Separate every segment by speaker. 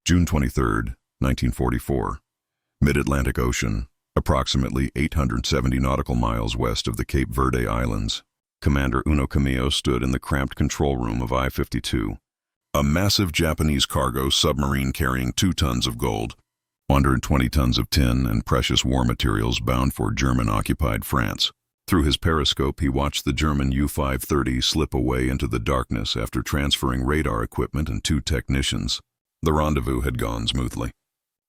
Speaker 1: June 23, 1944. Mid-Atlantic Ocean, approximately 870 nautical miles west of the Cape Verde Islands. Commander Uno Camillo stood in the cramped control room of I-52, a massive Japanese cargo submarine carrying 2 tons of gold, 120 tons of tin and precious war materials bound for German-occupied France. Through his periscope, he watched the German U-530 slip away into the darkness after transferring radar equipment and 2 technicians. The rendezvous had gone smoothly.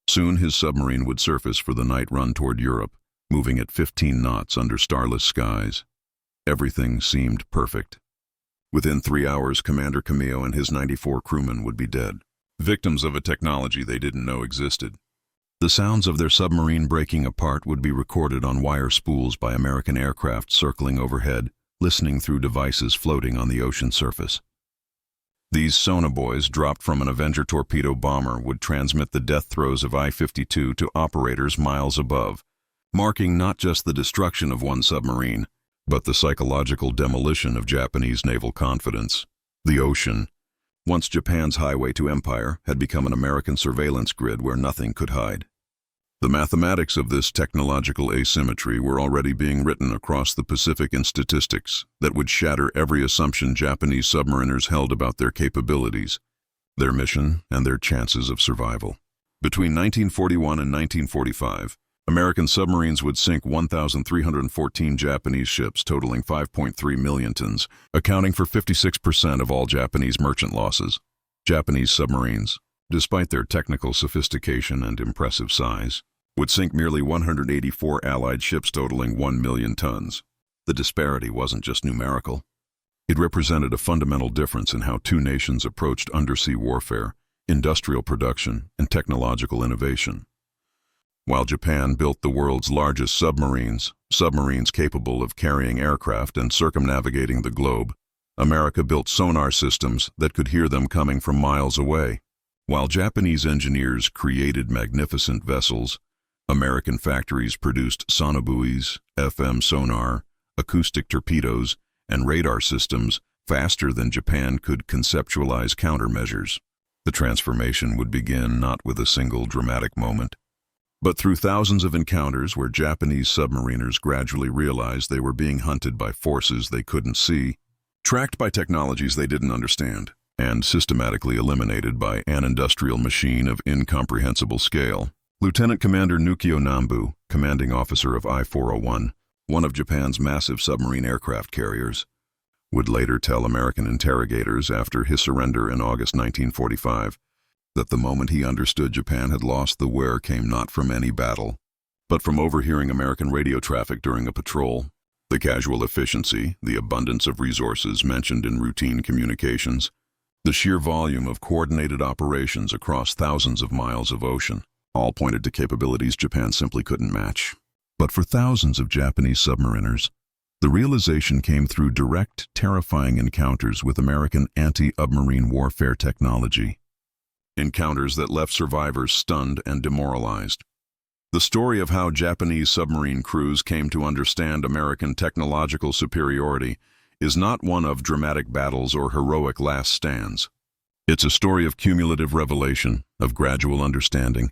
Speaker 1: Soon his submarine would surface for the night run toward Europe, moving at 15 knots under starless skies. Everything seemed perfect. Within 3 hours, Commander Camillo and his 94 crewmen would be dead, victims of a technology they didn't know existed. The sounds of their submarine breaking apart would be recorded on wire spools by American aircraft circling overhead, listening through devices floating on the ocean surface. These Sonar Buoys, dropped from an Avenger torpedo bomber, would transmit the death throes of I-52 to operators miles above, marking not just the destruction of one submarine, but the psychological demolition of Japanese naval confidence. The ocean, once Japan's highway to empire, had become an American surveillance grid where nothing could hide. The mathematics of this technological asymmetry were already being written across the Pacific in statistics that would shatter every assumption Japanese submariners held about their capabilities, their mission, and their chances of survival. Between 1941 and 1945, American submarines would sink 1,314 Japanese ships totaling 5.3 million tons, accounting for 56% of all Japanese merchant losses. Japanese submarines, despite their technical sophistication and impressive size, would sink merely 184 Allied ships totaling 1 million tons. The disparity wasn't just numerical. It represented a fundamental difference in how 2 nations approached undersea warfare, industrial production, and technological innovation. While Japan built the world's largest submarines capable of carrying aircraft and circumnavigating the globe, America built sonar systems that could hear them coming from miles away. While Japanese engineers created magnificent vessels, American factories produced sonar buoys, FM sonar, acoustic torpedoes, and radar systems faster than Japan could conceptualize countermeasures. The transformation would begin not with a single dramatic moment, but through thousands of encounters where Japanese submariners gradually realized they were being hunted by forces they couldn't see, tracked by technologies they didn't understand, and systematically eliminated by an industrial machine of incomprehensible scale. Lieutenant Commander Nukio Nambu, commanding officer of I-401, one of Japan's massive submarine aircraft carriers, would later tell American interrogators after his surrender in August 1945 that the moment he understood Japan had lost the war came not from any battle, but from overhearing American radio traffic during a patrol. The casual efficiency, the abundance of resources mentioned in routine communications, the sheer volume of coordinated operations across thousands of miles of ocean, all pointed to capabilities Japan simply couldn't match. But for thousands of Japanese submariners, the realization came through direct, terrifying encounters with American anti-submarine warfare technology. Encounters that left survivors stunned and demoralized. The story of how Japanese submarine crews came to understand American technological superiority is not one of dramatic battles or heroic last stands. It's a story of cumulative revelation, of gradual understanding,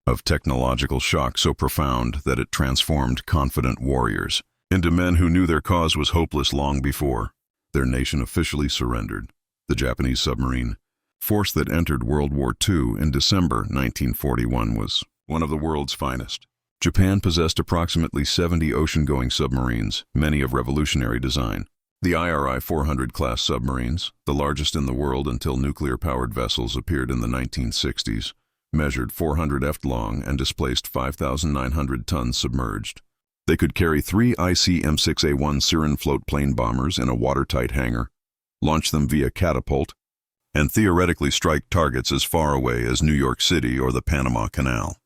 Speaker 1: of technological shock so profound that it transformed confident warriors into men who knew their cause was hopeless long before their nation officially surrendered. The Japanese submarine force that entered World War II in December 1941 was one of the world's finest. Japan possessed approximately 70 ocean-going submarines, many of revolutionary design. The IRI-400 class submarines, the largest in the world until nuclear-powered vessels appeared in the 1960s, measured 400 ft long and displaced 5,900 tons submerged. They could carry 3 ICM-6A1 Siren float-plane bombers in a watertight hangar, launch them via catapult, and theoretically strike targets as far away as New York City or the Panama Canal.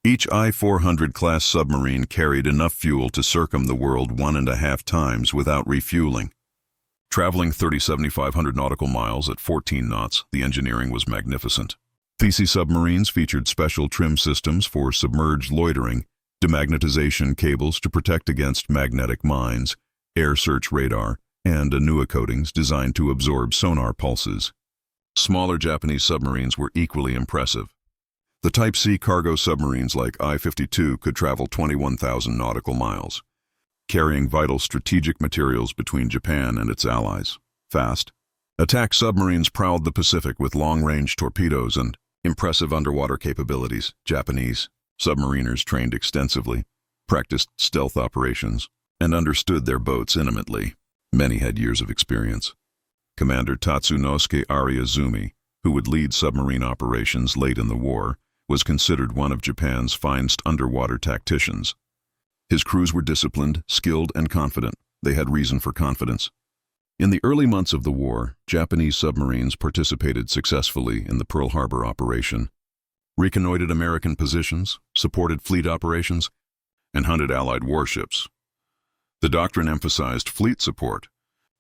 Speaker 1: Each I-400 class submarine carried enough fuel to circum the world 1.5 times without refueling. Traveling 3,700 nautical miles at 14 knots, the engineering was magnificent. These submarines featured special trim systems for submerged loitering, demagnetization cables to protect against magnetic mines, air search radar, and Anua coatings designed to absorb sonar pulses. Smaller Japanese submarines were equally impressive. The Type C cargo submarines like I-52 could travel 21,000 nautical miles, carrying vital strategic materials between Japan and its allies. Fast. Attack submarines prowled the Pacific with long-range torpedoes and impressive underwater capabilities. Japanese submariners trained extensively, practiced stealth operations, and understood their boats intimately. Many had years of experience. Commander Tatsunosuke Ariazumi, who would lead submarine operations late in the war, was considered one of Japan's finest underwater tacticians. His crews were disciplined, skilled, and confident. They had reason for confidence. In the early months of the war, Japanese submarines participated successfully in the Pearl Harbor operation, reconnoitered American positions, supported fleet operations, and hunted Allied warships. The doctrine emphasized fleet support,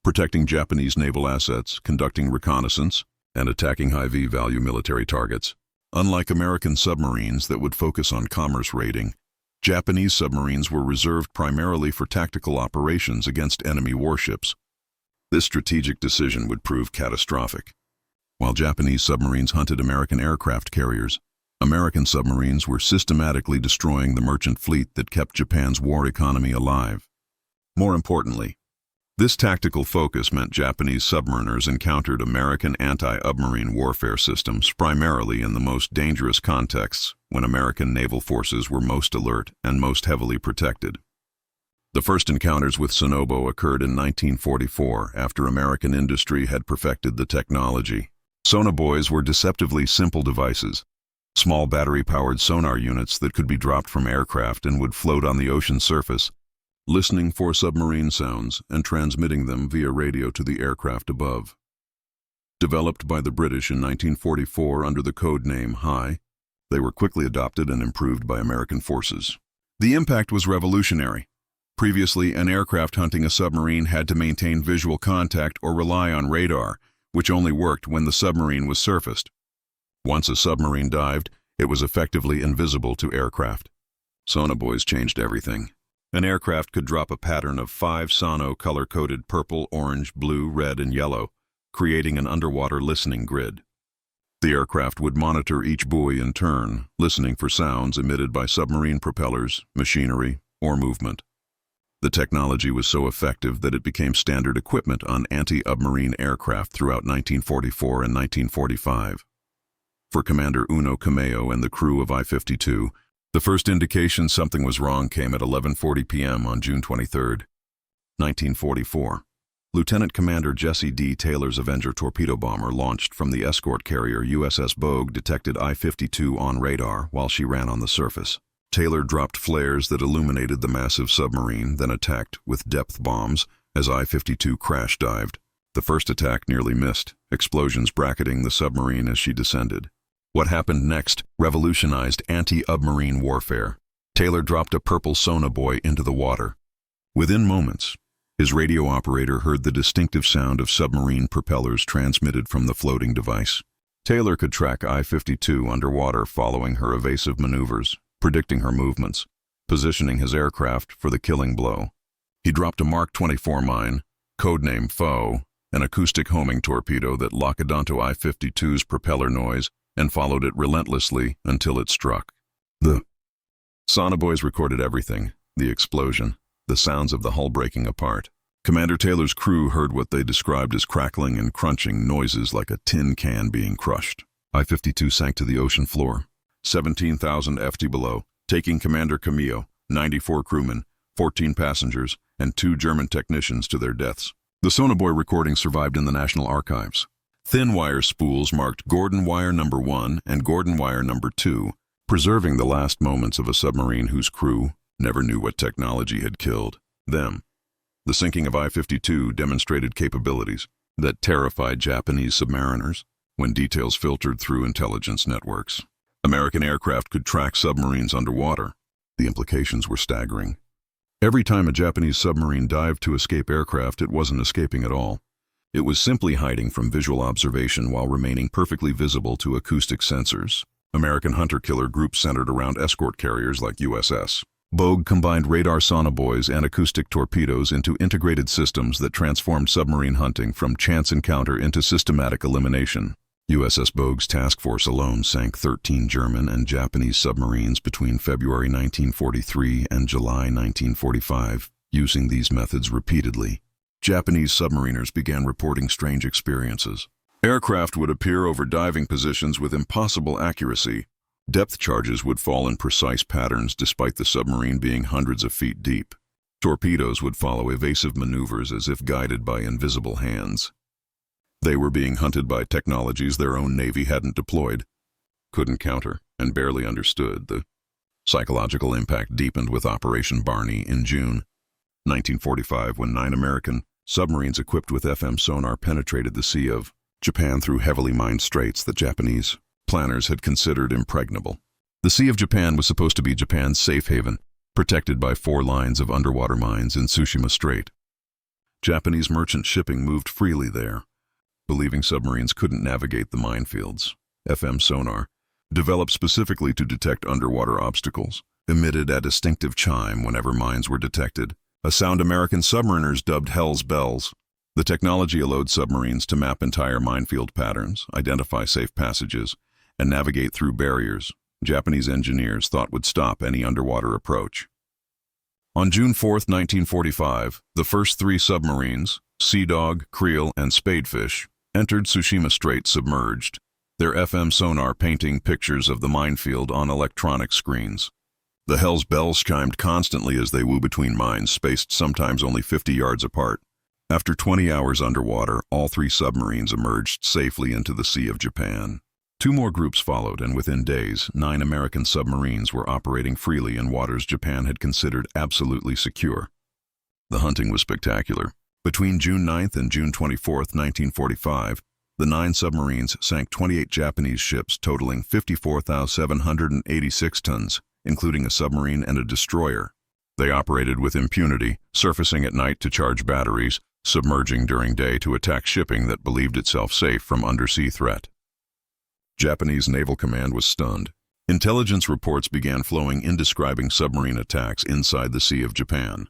Speaker 1: protecting Japanese naval assets, conducting reconnaissance, and attacking high V-value military targets. Unlike American submarines that would focus on commerce raiding, Japanese submarines were reserved primarily for tactical operations against enemy warships. This strategic decision would prove catastrophic. While Japanese submarines hunted American aircraft carriers, American submarines were systematically destroying the merchant fleet that kept Japan's war economy alive. More importantly, this tactical focus meant Japanese submariners encountered American anti-submarine warfare systems primarily in the most dangerous contexts when American naval forces were most alert and most heavily protected. The first encounters with Sonobo occurred in 1944 after American industry had perfected the technology. Sonar Buoys were deceptively simple devices, small battery-powered sonar units that could be dropped from aircraft and would float on the ocean surface, listening for submarine sounds and transmitting them via radio to the aircraft above. Developed by the British in 1944 under the code name High, they were quickly adopted and improved by American forces. The impact was revolutionary. Previously, an aircraft hunting a submarine had to maintain visual contact or rely on radar, which only worked when the submarine was surfaced. Once a submarine dived, it was effectively invisible to aircraft. Sonar Buoys changed everything. An aircraft could drop a pattern of 5 sono color-coded purple, orange, blue, red, and yellow, creating an underwater listening grid. The aircraft would monitor each buoy in turn, listening for sounds emitted by submarine propellers, machinery, or movement. The technology was so effective that it became standard equipment on anti-submarine aircraft throughout 1944 and 1945. For Commander Uno Kameo and the crew of I-52, the first indication something was wrong came at 11:40 p.m. on June 23, 1944. Lieutenant Commander Jesse D. Taylor's Avenger torpedo bomber launched from the escort carrier USS Bogue detected I-52 on radar while she ran on the surface. Taylor dropped flares that illuminated the massive submarine, then attacked with depth bombs as I-52 crash-dived. The first attack nearly missed, explosions bracketing the submarine as she descended. What happened next revolutionized anti-submarine warfare. Taylor dropped a purple sonar buoy into the water. Within moments, his radio operator heard the distinctive sound of submarine propellers transmitted from the floating device. Taylor could track I-52 underwater following her evasive maneuvers, predicting her movements, positioning his aircraft for the killing blow. He dropped a Mark 24 mine, codename Foe, an acoustic homing torpedo that locked onto I-52's propeller noise and followed it relentlessly until it struck. The Sonar Buoys recorded everything, the explosion, the sounds of the hull breaking apart. Commander Taylor's crew heard what they described as crackling and crunching noises like a tin can being crushed. I-52 sank to the ocean floor, 17,000 ft below, taking Commander Kameo, 94 crewmen, 14 passengers, and 2 German technicians to their deaths. The Sonar Buoy recording survived in the National Archives. Thin wire spools marked Gordon Wire No. 1 and Gordon Wire No. 2, preserving the last moments of a submarine whose crew never knew what technology had killed them. The sinking of I-52 demonstrated capabilities that terrified Japanese submariners when details filtered through intelligence networks. American aircraft could track submarines underwater. The implications were staggering. Every time a Japanese submarine dived to escape aircraft, it wasn't escaping at all. It was simply hiding from visual observation while remaining perfectly visible to acoustic sensors. American hunter-killer groups centered around escort carriers like USS Bogue combined radar sonar buoys and acoustic torpedoes into integrated systems that transformed submarine hunting from chance encounter into systematic elimination. USS Bogue's task force alone sank 13 German and Japanese submarines between February 1943 and July 1945, using these methods repeatedly. Japanese submariners began reporting strange experiences. Aircraft would appear over diving positions with impossible accuracy. Depth charges would fall in precise patterns despite the submarine being hundreds of feet deep. Torpedoes would follow evasive maneuvers as if guided by invisible hands. They were being hunted by technologies their own Navy hadn't deployed, couldn't counter, and barely understood. The psychological impact deepened with Operation Barney in June 1945, when 9 American submarines equipped with FM sonar penetrated the Sea of Japan through heavily mined straits that Japanese planners had considered impregnable. The Sea of Japan was supposed to be Japan's safe haven, protected by 4 lines of underwater mines in Tsushima Strait. Japanese merchant shipping moved freely there, believing submarines couldn't navigate the minefields. FM sonar, developed specifically to detect underwater obstacles, emitted a distinctive chime whenever mines were detected, a sound American submariners dubbed Hell's Bells. The technology allowed submarines to map entire minefield patterns, identify safe passages, and navigate through barriers Japanese engineers thought would stop any underwater approach. On June 4, 1945, the first 3 submarines, Sea Dog, Creel, and Spadefish, entered Tsushima Strait submerged, their FM sonar painting pictures of the minefield on electronic screens. The Hell's Bells chimed constantly as they wove between mines, spaced sometimes only 50 yards apart. After 20 hours underwater, all 3 submarines emerged safely into the Sea of Japan. 2 more groups followed, and within days, 9 American submarines were operating freely in waters Japan had considered absolutely secure. The hunting was spectacular. Between June 9 and June 24, 1945, the 9 submarines sank 28 Japanese ships totaling 54,786 tons, including a submarine and a destroyer. They operated with impunity, surfacing at night to charge batteries, submerging during day to attack shipping that believed itself safe from undersea threat. Japanese Naval Command was stunned. Intelligence reports began flowing in describing submarine attacks inside the Sea of Japan.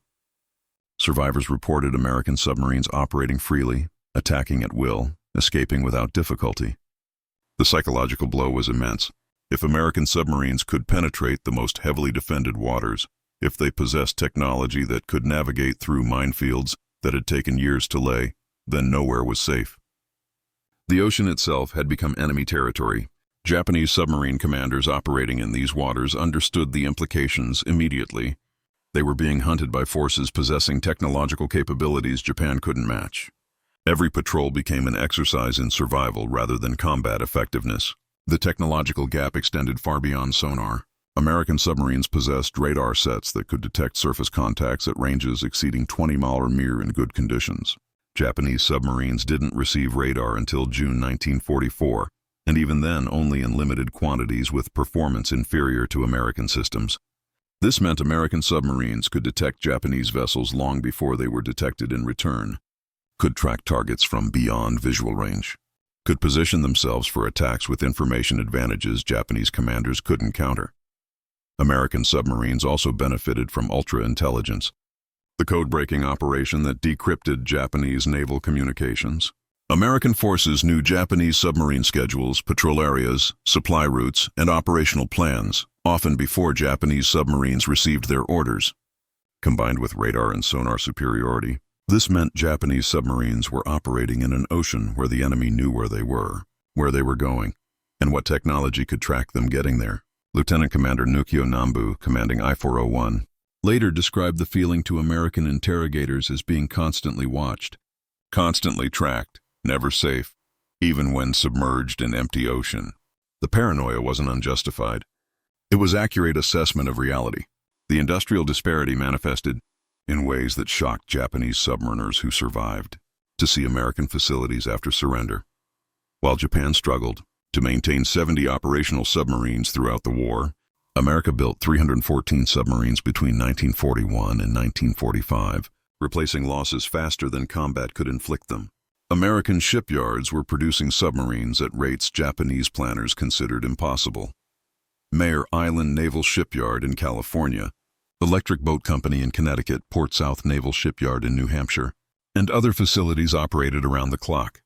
Speaker 1: Survivors reported American submarines operating freely, attacking at will, escaping without difficulty. The psychological blow was immense. If American submarines could penetrate the most heavily defended waters, if they possessed technology that could navigate through minefields that had taken years to lay, then nowhere was safe. The ocean itself had become enemy territory. Japanese submarine commanders operating in these waters understood the implications immediately. They were being hunted by forces possessing technological capabilities Japan couldn't match. Every patrol became an exercise in survival rather than combat effectiveness. The technological gap extended far beyond sonar. American submarines possessed radar sets that could detect surface contacts at ranges exceeding 20 miles or more in good conditions. Japanese submarines didn't receive radar until June 1944, and even then only in limited quantities with performance inferior to American systems. This meant American submarines could detect Japanese vessels long before they were detected in return, could track targets from beyond visual range, could position themselves for attacks with information advantages Japanese commanders couldn't counter. American submarines also benefited from ultra-intelligence, the code-breaking operation that decrypted Japanese naval communications. American forces knew Japanese submarine schedules, patrol areas, supply routes, and operational plans, often before Japanese submarines received their orders. Combined with radar and sonar superiority, this meant Japanese submarines were operating in an ocean where the enemy knew where they were going, and what technology could track them getting there. Lieutenant Commander Nukio Nambu, commanding I-401, later described the feeling to American interrogators as being constantly watched, constantly tracked, never safe, even when submerged in empty ocean. The paranoia wasn't unjustified. It was accurate assessment of reality. The industrial disparity manifested in ways that shocked Japanese submariners who survived to see American facilities after surrender. While Japan struggled to maintain 70 operational submarines throughout the war, America built 314 submarines between 1941 and 1945, replacing losses faster than combat could inflict them. American shipyards were producing submarines at rates Japanese planners considered impossible. Mayer Island Naval Shipyard in California, Electric Boat Company in Connecticut, Port South Naval Shipyard in New Hampshire, and other facilities operated around the clock.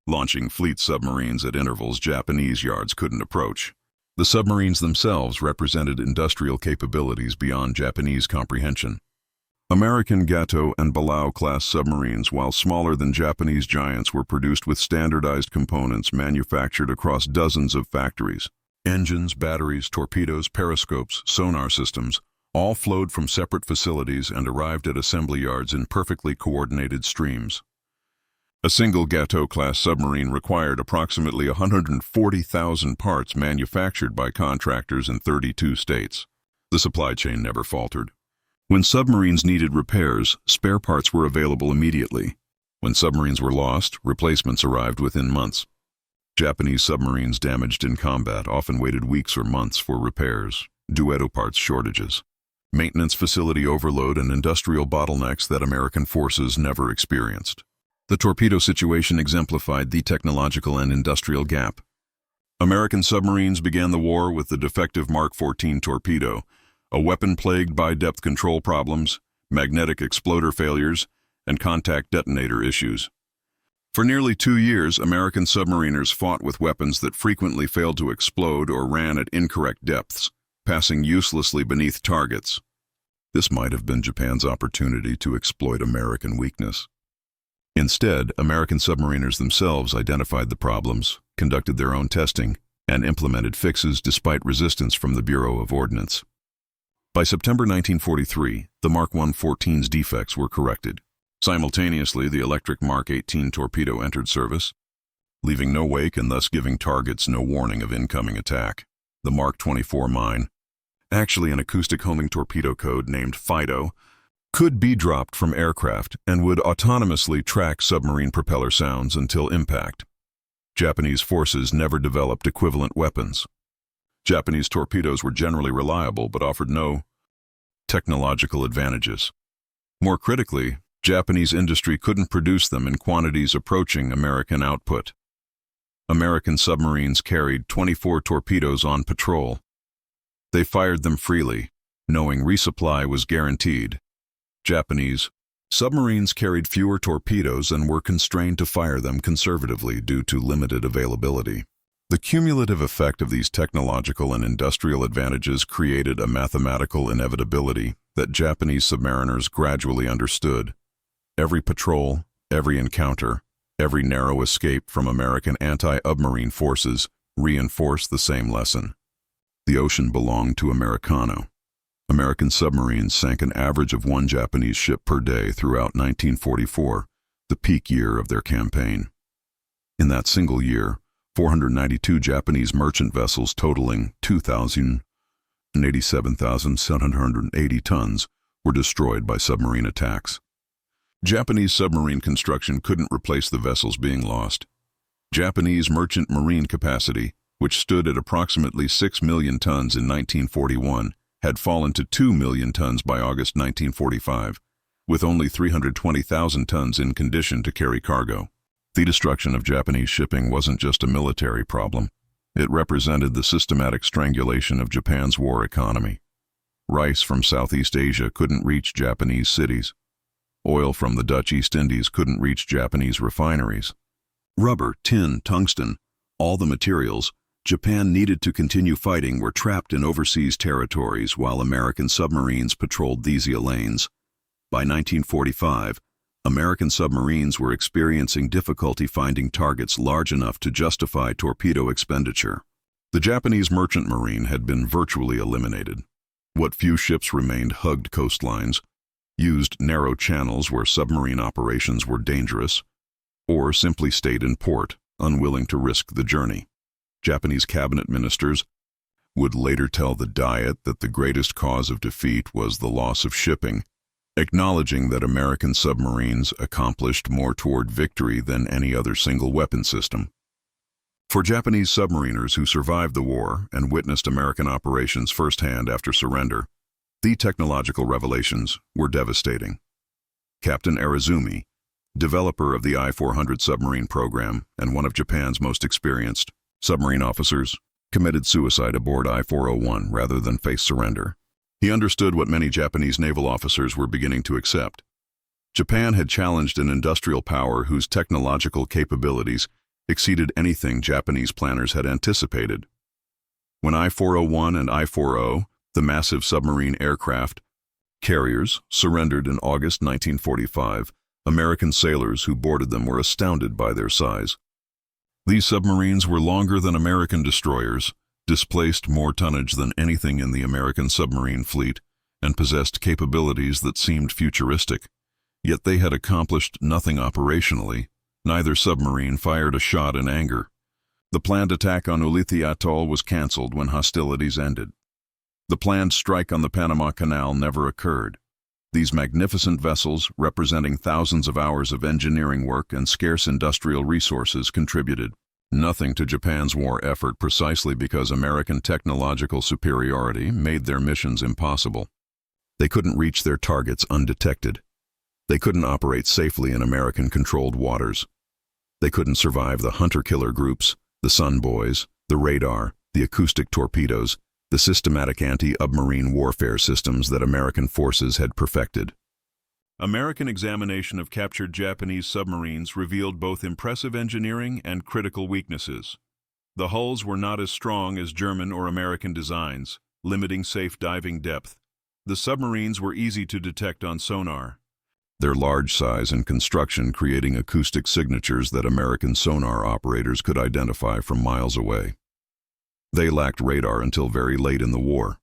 Speaker 1: launching fleet submarines at intervals Japanese yards couldn't approach. The submarines themselves represented industrial capabilities beyond Japanese comprehension. American Gato and Balao-class submarines, while smaller than Japanese giants, were produced with standardized components manufactured across dozens of factories. Engines, batteries, torpedoes, periscopes, sonar systems, all flowed from separate facilities and arrived at assembly yards in perfectly coordinated streams. A single Gato-class submarine required approximately 140,000 parts manufactured by contractors in 32 states. The supply chain never faltered. When submarines needed repairs, spare parts were available immediately. When submarines were lost, replacements arrived within months. Japanese submarines damaged in combat often waited weeks or months for repairs, due to parts shortages, maintenance facility overload, and industrial bottlenecks that American forces never experienced. The torpedo situation exemplified the technological and industrial gap. American submarines began the war with the defective Mark 14 torpedo, a weapon plagued by depth control problems, magnetic exploder failures, and contact detonator issues. For nearly 2 years, American submariners fought with weapons that frequently failed to explode or ran at incorrect depths, passing uselessly beneath targets. This might have been Japan's opportunity to exploit American weakness. Instead, American submariners themselves identified the problems, conducted their own testing, and implemented fixes despite resistance from the Bureau of Ordnance. By September 1943, the Mark 114's defects were corrected. Simultaneously, the electric Mark 18 torpedo entered service, leaving no wake and thus giving targets no warning of incoming attack. The Mark 24 mine, actually an acoustic homing torpedo code named Fido, could be dropped from aircraft and would autonomously track submarine propeller sounds until impact. Japanese forces never developed equivalent weapons. Japanese torpedoes were generally reliable but offered no technological advantages. More critically, Japanese industry couldn't produce them in quantities approaching American output. American submarines carried 24 torpedoes on patrol. They fired them freely, knowing resupply was guaranteed. Japanese submarines carried fewer torpedoes and were constrained to fire them conservatively due to limited availability. The cumulative effect of these technological and industrial advantages created a mathematical inevitability that Japanese submariners gradually understood. Every patrol, every encounter, every narrow escape from American anti-submarine forces reinforced the same lesson. The ocean belonged to Americano. American submarines sank an average of 1 Japanese ship per day throughout 1944, the peak year of their campaign. In that single year, 492 Japanese merchant vessels totaling 2,087,780 tons were destroyed by submarine attacks. Japanese submarine construction couldn't replace the vessels being lost. Japanese merchant marine capacity, which stood at approximately 6 million tons in 1941, had fallen to 2 million tons by August 1945, with only 320,000 tons in condition to carry cargo. The destruction of Japanese shipping wasn't just a military problem. It represented the systematic strangulation of Japan's war economy. Rice from Southeast Asia couldn't reach Japanese cities. Oil from the Dutch East Indies couldn't reach Japanese refineries. Rubber, tin, tungsten, all the materials Japan needed to continue fighting were trapped in overseas territories while American submarines patrolled these lanes. By 1945, American submarines were experiencing difficulty finding targets large enough to justify torpedo expenditure. The Japanese merchant marine had been virtually eliminated. What few ships remained hugged coastlines, used narrow channels where submarine operations were dangerous, or simply stayed in port, unwilling to risk the journey. Japanese cabinet ministers would later tell the Diet that the greatest cause of defeat was the loss of shipping, acknowledging that American submarines accomplished more toward victory than any other single weapon system. For Japanese submariners who survived the war and witnessed American operations firsthand after surrender, the technological revelations were devastating. Captain Arizumi, developer of the I-400 submarine program and one of Japan's most experienced submarine officers, committed suicide aboard I-401 rather than face surrender. He understood what many Japanese naval officers were beginning to accept. Japan had challenged an industrial power whose technological capabilities exceeded anything Japanese planners had anticipated. When I-401 and I-40, the massive submarine aircraft carriers, surrendered in August 1945, American sailors who boarded them were astounded by their size. These submarines were longer than American destroyers, displaced more tonnage than anything in the American submarine fleet, and possessed capabilities that seemed futuristic. Yet they had accomplished nothing operationally. Neither submarine fired a shot in anger. The planned attack on Ulithi Atoll was cancelled when hostilities ended. The planned strike on the Panama Canal never occurred. These magnificent vessels, representing thousands of hours of engineering work and scarce industrial resources, contributed nothing to Japan's war effort precisely because American technological superiority made their missions impossible. They couldn't reach their targets undetected. They couldn't operate safely in American-controlled waters. They couldn't survive the hunter-killer groups, the Sonar Buoys, the radar, the acoustic torpedoes, the systematic anti-submarine warfare systems that American forces had perfected. American examination of captured Japanese submarines revealed both impressive engineering and critical weaknesses. The hulls were not as strong as German or American designs, limiting safe diving depth. The submarines were easy to detect on sonar, their large size and construction creating acoustic signatures that American sonar operators could identify from miles away. They lacked radar until very late in the war.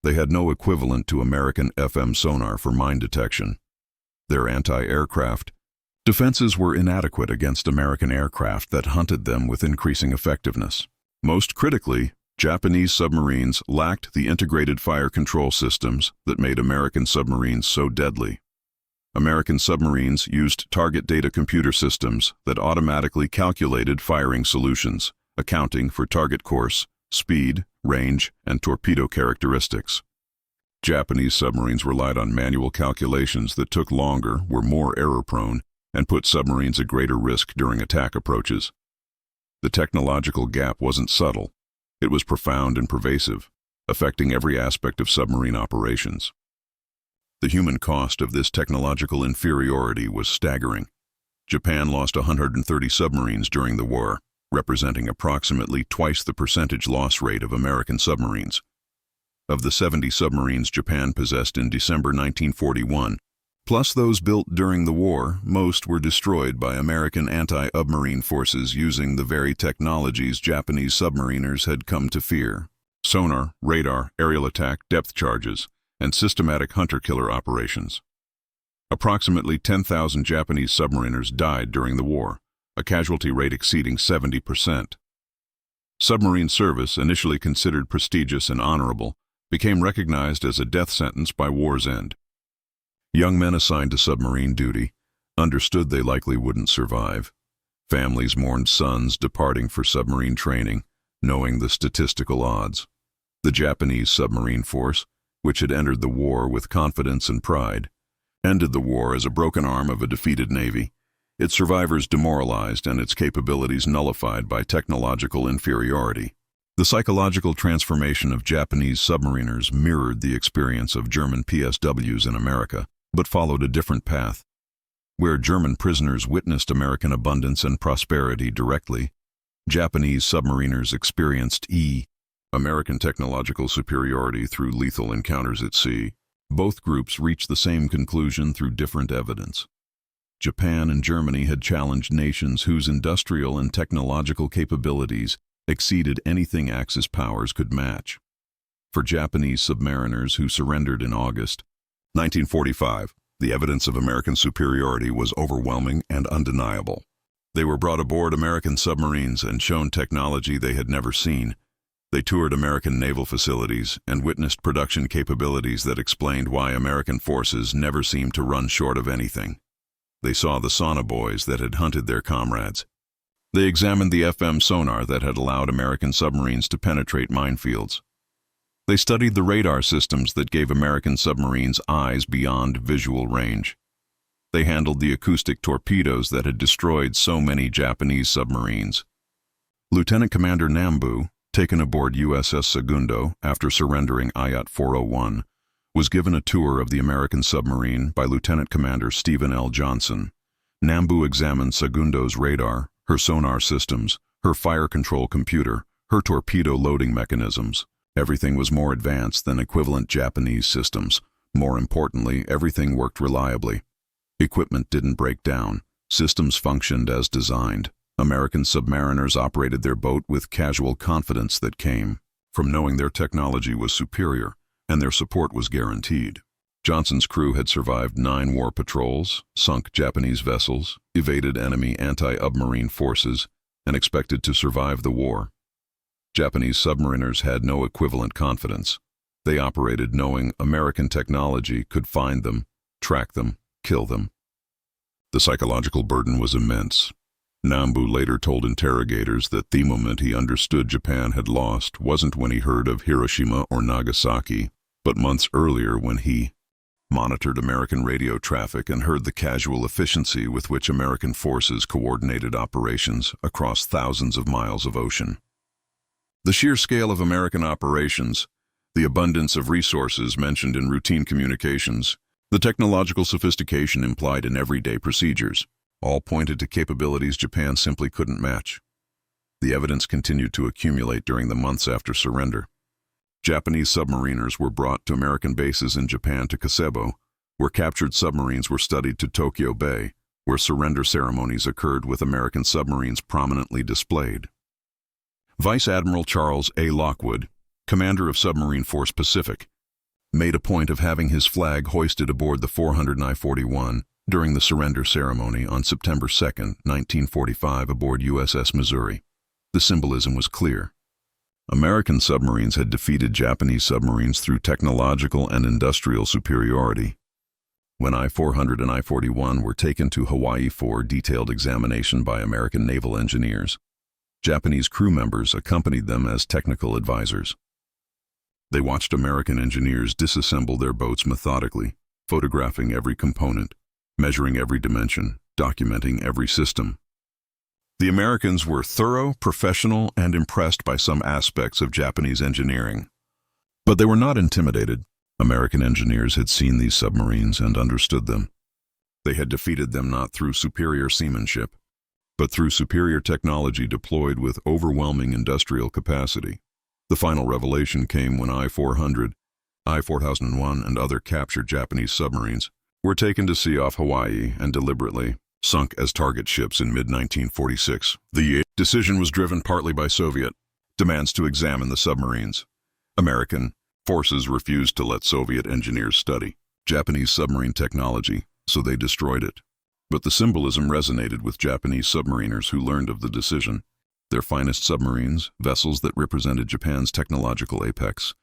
Speaker 1: They had no equivalent to American FM sonar for mine detection. Their anti-aircraft defenses were inadequate against American aircraft that hunted them with increasing effectiveness. Most critically, Japanese submarines lacked the integrated fire control systems that made American submarines so deadly. American submarines used target data computer systems that automatically calculated firing solutions, accounting for target course, speed, range, and torpedo characteristics. Japanese submarines relied on manual calculations that took longer, were more error-prone, and put submarines at greater risk during attack approaches. The technological gap wasn't subtle. It was profound and pervasive, affecting every aspect of submarine operations. The human cost of this technological inferiority was staggering. Japan lost 130 submarines during the war, representing approximately twice the percentage loss rate of American submarines. Of the 70 submarines Japan possessed in December 1941, plus those built during the war, most were destroyed by American anti-submarine forces using the very technologies Japanese submariners had come to fear: sonar, radar, aerial attack, depth charges, and systematic hunter-killer operations. Approximately 10,000 Japanese submariners died during the war, a casualty rate exceeding 70%. Submarine service, initially considered prestigious and honorable, became recognized as a death sentence by war's end. Young men assigned to submarine duty understood they likely wouldn't survive. Families mourned sons departing for submarine training, knowing the statistical odds. The Japanese submarine force, which had entered the war with confidence and pride, ended the war as a broken arm of a defeated navy, its survivors demoralized and its capabilities nullified by technological inferiority. The psychological transformation of Japanese submariners mirrored the experience of German PSWs in America, but followed a different path. Where German prisoners witnessed American abundance and prosperity directly, Japanese submariners experienced American technological superiority through lethal encounters at sea. Both groups reached the same conclusion through different evidence. Japan and Germany had challenged nations whose industrial and technological capabilities exceeded anything Axis powers could match. For Japanese submariners who surrendered in August 1945, the evidence of American superiority was overwhelming and undeniable. They were brought aboard American submarines and shown technology they had never seen. They toured American naval facilities and witnessed production capabilities that explained why American forces never seemed to run short of anything. They saw the Sonar Buoys that had hunted their comrades. They examined the FM sonar that had allowed American submarines to penetrate minefields. They studied the radar systems that gave American submarines eyes beyond visual range. They handled the acoustic torpedoes that had destroyed so many Japanese submarines. Lieutenant Commander Nambu, taken aboard USS Segundo after surrendering Ayat 401, was given a tour of the American submarine by Lieutenant Commander Stephen L. Johnson. Nambu examined Segundo's radar, her sonar systems, her fire control computer, her torpedo loading mechanisms. Everything was more advanced than equivalent Japanese systems. More importantly, everything worked reliably. Equipment didn't break down. Systems functioned as designed. American submariners operated their boat with casual confidence that came from knowing their technology was superior and their support was guaranteed. Johnson's crew had survived 9 war patrols, sunk Japanese vessels, evaded enemy anti-submarine forces, and expected to survive the war. Japanese submariners had no equivalent confidence. They operated knowing American technology could find them, track them, kill them. The psychological burden was immense. Nambu later told interrogators that the moment he understood Japan had lost wasn't when he heard of Hiroshima or Nagasaki, but months earlier when he monitored American radio traffic and heard the casual efficiency with which American forces coordinated operations across thousands of miles of ocean. The sheer scale of American operations, the abundance of resources mentioned in routine communications, the technological sophistication implied in everyday procedures, all pointed to capabilities Japan simply couldn't match. The evidence continued to accumulate during the months after surrender. Japanese submariners were brought to American bases in Japan to Kasebo, where captured submarines were studied, to Tokyo Bay, where surrender ceremonies occurred with American submarines prominently displayed. Vice Admiral Charles A. Lockwood, commander of Submarine Force Pacific, made a point of having his flag hoisted aboard the 400 I-41 during the surrender ceremony on September 2, 1945, aboard USS Missouri. The symbolism was clear. American submarines had defeated Japanese submarines through technological and industrial superiority. When I-400 and I-41 were taken to Hawaii for detailed examination by American naval engineers, Japanese crew members accompanied them as technical advisors. They watched American engineers disassemble their boats methodically, photographing every component, measuring every dimension, documenting every system. The Americans were thorough, professional, and impressed by some aspects of Japanese engineering. But they were not intimidated. American engineers had seen these submarines and understood them. They had defeated them not through superior seamanship, but through superior technology deployed with overwhelming industrial capacity. The final revelation came when I-400, I-4001, and other captured Japanese submarines were taken to sea off Hawaii and deliberately sunk as target ships in mid-1946. The decision was driven partly by Soviet demands to examine the submarines. American forces refused to let Soviet engineers study Japanese submarine technology, so they destroyed it. But the symbolism resonated with Japanese submariners who learned of the decision. Their finest submarines, vessels that represented Japan's technological apex,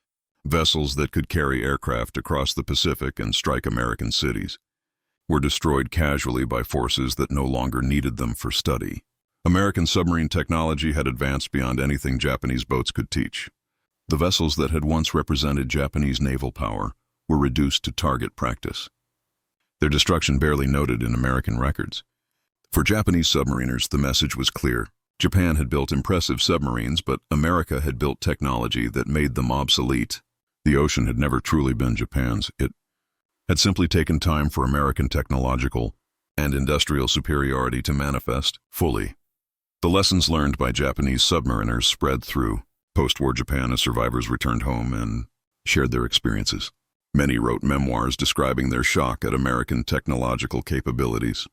Speaker 1: vessels that could carry aircraft across the Pacific and strike American cities, were destroyed casually by forces that no longer needed them for study. American submarine technology had advanced beyond anything Japanese boats could teach. The vessels that had once represented Japanese naval power were reduced to target practice, their destruction barely noted in American records. For Japanese submariners, the message was clear. Japan had built impressive submarines, but America had built technology that made them obsolete. The ocean had never truly been Japan's. It had simply taken time for American technological and industrial superiority to manifest fully. The lessons learned by Japanese submariners spread through post-war Japan as survivors returned home and shared their experiences. Many wrote memoirs describing their shock at American technological capabilities.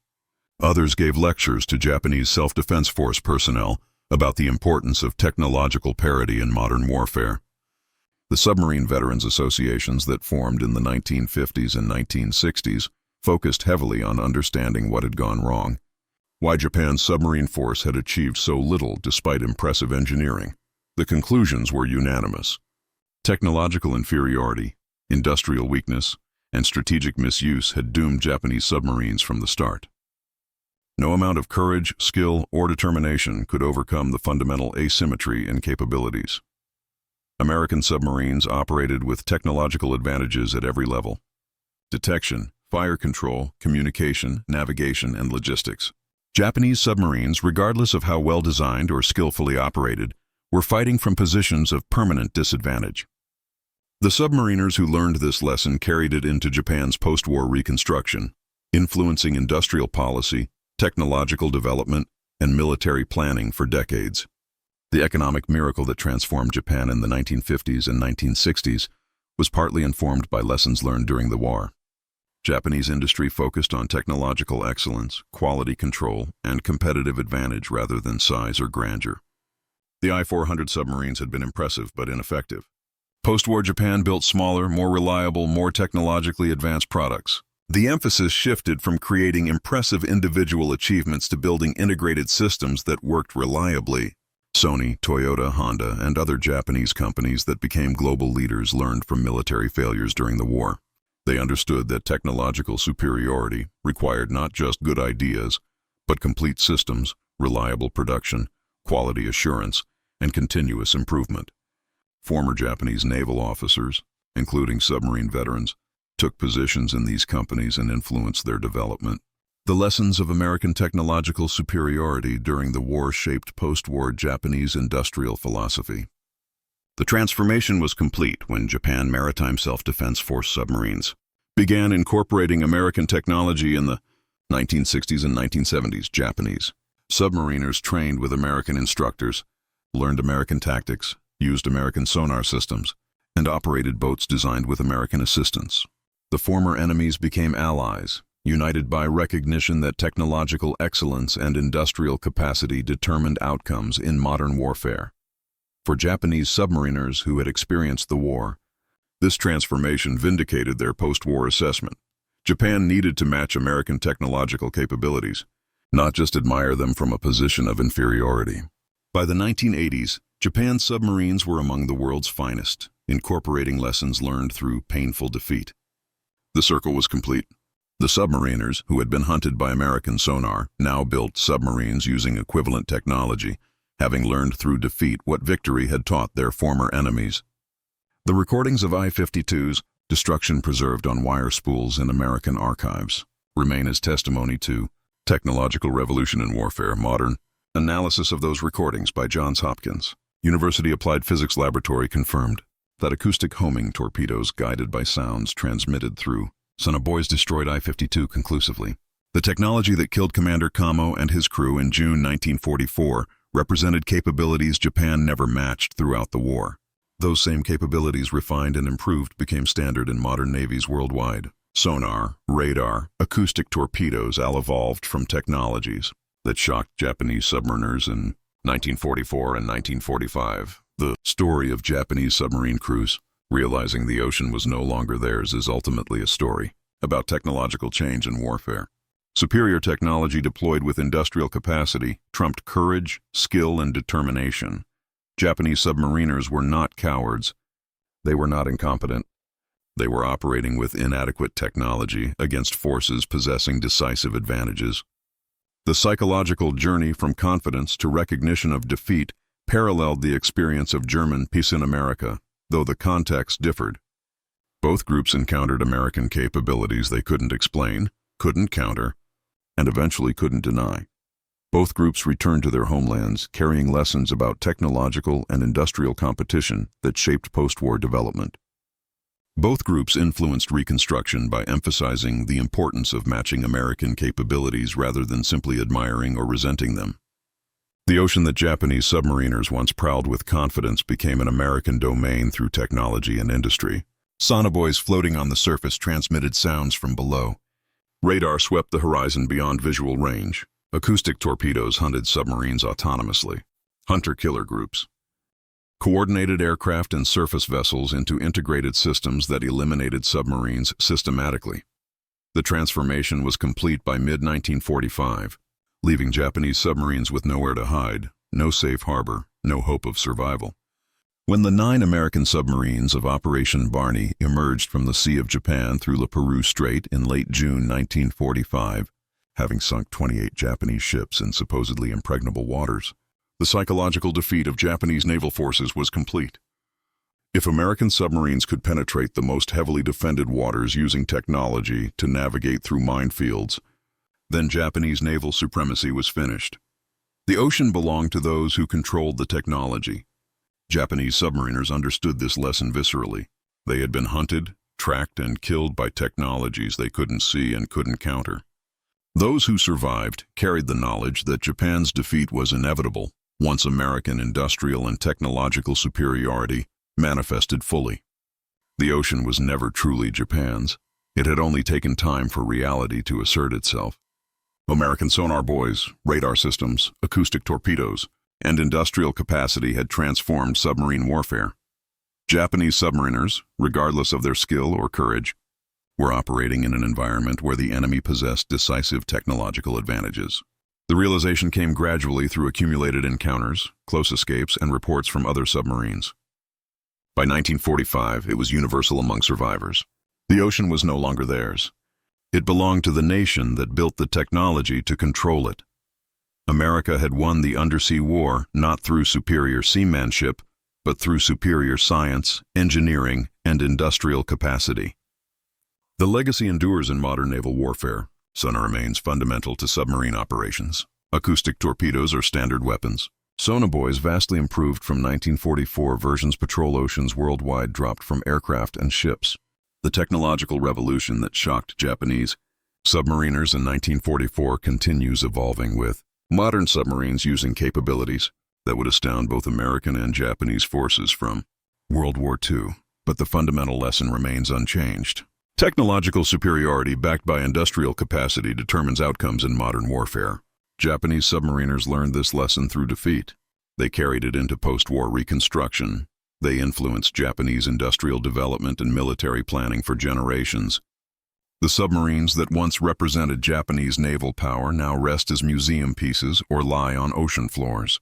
Speaker 1: Others gave lectures to Japanese self-defense force personnel about the importance of technological parity in modern warfare. The submarine veterans associations that formed in the 1950s and 1960s focused heavily on understanding what had gone wrong, why Japan's submarine force had achieved so little despite impressive engineering. The conclusions were unanimous. Technological inferiority, industrial weakness, and strategic misuse had doomed Japanese submarines from the start. No amount of courage, skill, or determination could overcome the fundamental asymmetry in capabilities. American submarines operated with technological advantages at every level: detection, fire control, communication, navigation, and logistics. Japanese submarines, regardless of how well designed or skillfully operated, were fighting from positions of permanent disadvantage. The submariners who learned this lesson carried it into Japan's post-war reconstruction, influencing industrial policy, technological development, and military planning for decades. The economic miracle that transformed Japan in the 1950s and 1960s was partly informed by lessons learned during the war. Japanese industry focused on technological excellence, quality control, and competitive advantage rather than size or grandeur. The I-400 submarines had been impressive but ineffective. Post-war Japan built smaller, more reliable, more technologically advanced products. The emphasis shifted from creating impressive individual achievements to building integrated systems that worked reliably. Sony, Toyota, Honda, and other Japanese companies that became global leaders learned from military failures during the war. They understood that technological superiority required not just good ideas, but complete systems, reliable production, quality assurance, and continuous improvement. Former Japanese naval officers, including submarine veterans, took positions in these companies and influenced their development. The lessons of American technological superiority during the war shaped post-war Japanese industrial philosophy. The transformation was complete when Japan Maritime Self-Defense Force submarines began incorporating American technology in the 1960s and 1970s. Japanese submariners trained with American instructors, learned American tactics, used American sonar systems, and operated boats designed with American assistance. The former enemies became allies, united by recognition that technological excellence and industrial capacity determined outcomes in modern warfare. For Japanese submariners who had experienced the war, this transformation vindicated their post-war assessment. Japan needed to match American technological capabilities, not just admire them from a position of inferiority. By the 1980s, Japan's submarines were among the world's finest, incorporating lessons learned through painful defeat. The circle was complete. The submariners, who had been hunted by American sonar, now built submarines using equivalent technology, having learned through defeat what victory had taught their former enemies. The recordings of I-52's destruction preserved on wire spools in American archives remain as testimony to technological revolution in warfare. Modern analysis of those recordings by Johns Hopkins University Applied Physics Laboratory confirmed that acoustic homing torpedoes guided by sounds transmitted through Sonar Buoys destroyed I-52 conclusively. The technology that killed Commander Kamo and his crew in June 1944 represented capabilities Japan never matched throughout the war. Those same capabilities, refined and improved, became standard in modern navies worldwide. Sonar, radar, acoustic torpedoes all evolved from technologies that shocked Japanese submariners in 1944 and 1945. The story of Japanese submarine crews realizing the ocean was no longer theirs is ultimately a story about technological change in warfare. Superior technology deployed with industrial capacity trumped courage, skill, and determination. Japanese submariners were not cowards. They were not incompetent. They were operating with inadequate technology against forces possessing decisive advantages. The psychological journey from confidence to recognition of defeat paralleled the experience of German peace in America, though the context differed. Both groups encountered American capabilities they couldn't explain, couldn't counter, and eventually couldn't deny. Both groups returned to their homelands carrying lessons about technological and industrial competition that shaped post-war development. Both groups influenced Reconstruction by emphasizing the importance of matching American capabilities rather than simply admiring or resenting them. The ocean that Japanese submariners once prowled with confidence became an American domain through technology and industry. Sonar buoys floating on the surface transmitted sounds from below. Radar swept the horizon beyond visual range. Acoustic torpedoes hunted submarines autonomously. Hunter-killer groups coordinated aircraft and surface vessels into integrated systems that eliminated submarines systematically. The transformation was complete by mid-1945, leaving Japanese submarines with nowhere to hide, no safe harbor, no hope of survival. When the 9 American submarines of Operation Barney emerged from the Sea of Japan through Le Peru Strait in late June 1945, having sunk 28 Japanese ships in supposedly impregnable waters, the psychological defeat of Japanese naval forces was complete. If American submarines could penetrate the most heavily defended waters using technology to navigate through minefields, then Japanese naval supremacy was finished. The ocean belonged to those who controlled the technology. Japanese submariners understood this lesson viscerally. They had been hunted, tracked, and killed by technologies they couldn't see and couldn't counter. Those who survived carried the knowledge that Japan's defeat was inevitable once American industrial and technological superiority manifested fully. The ocean was never truly Japan's. It had only taken time for reality to assert itself. American sonar buoys, radar systems, acoustic torpedoes, and industrial capacity had transformed submarine warfare. Japanese submariners, regardless of their skill or courage, were operating in an environment where the enemy possessed decisive technological advantages. The realization came gradually through accumulated encounters, close escapes, and reports from other submarines. By 1945, it was universal among survivors. The ocean was no longer theirs. It belonged to the nation that built the technology to control it. America had won the undersea war not through superior seamanship, but through superior science, engineering, and industrial capacity. The legacy endures in modern naval warfare. Sonar remains fundamental to submarine operations. Acoustic torpedoes are standard weapons. Sonar buoys vastly improved from 1944 versions patrol oceans worldwide dropped from aircraft and ships. The technological revolution that shocked Japanese submariners in 1944 continues evolving with modern submarines using capabilities that would astound both American and Japanese forces from World War II. But the fundamental lesson remains unchanged. Technological superiority backed by industrial capacity determines outcomes in modern warfare. Japanese submariners learned this lesson through defeat. They carried it into post-war reconstruction. They influenced Japanese industrial development and military planning for generations. The submarines that once represented Japanese naval power now rest as museum pieces or lie on ocean floors.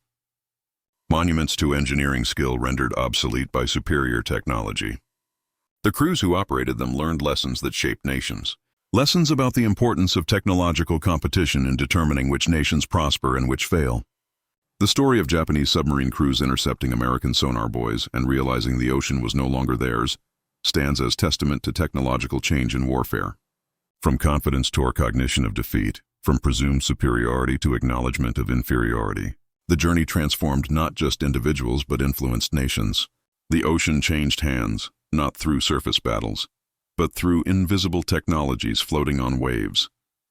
Speaker 1: Monuments to engineering skill rendered obsolete by superior technology. The crews who operated them learned lessons that shaped nations. Lessons about the importance of technological competition in determining which nations prosper and which fail. The story of Japanese submarine crews intercepting American sonar buoys and realizing the ocean was no longer theirs stands as testament to technological change in warfare. From confidence to our cognition of defeat, from presumed superiority to acknowledgement of inferiority, the journey transformed not just individuals but influenced nations. The ocean changed hands, not through surface battles, but through invisible technologies floating on waves,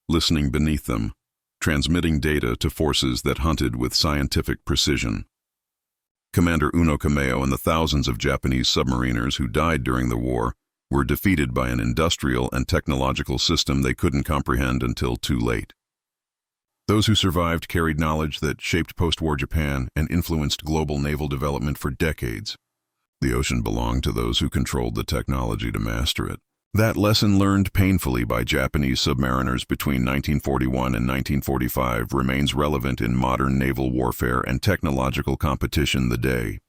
Speaker 1: listening beneath them, transmitting data to forces that hunted with scientific precision. Commander Uno Kameo and the thousands of Japanese submariners who died during the war were defeated by an industrial and technological system they couldn't comprehend until too late. Those who survived carried knowledge that shaped post-war Japan and influenced global naval development for decades. The ocean belonged to those who controlled the technology to master it. That lesson learned painfully by Japanese submariners between 1941 and 1945 remains relevant in modern naval warfare and technological competition today.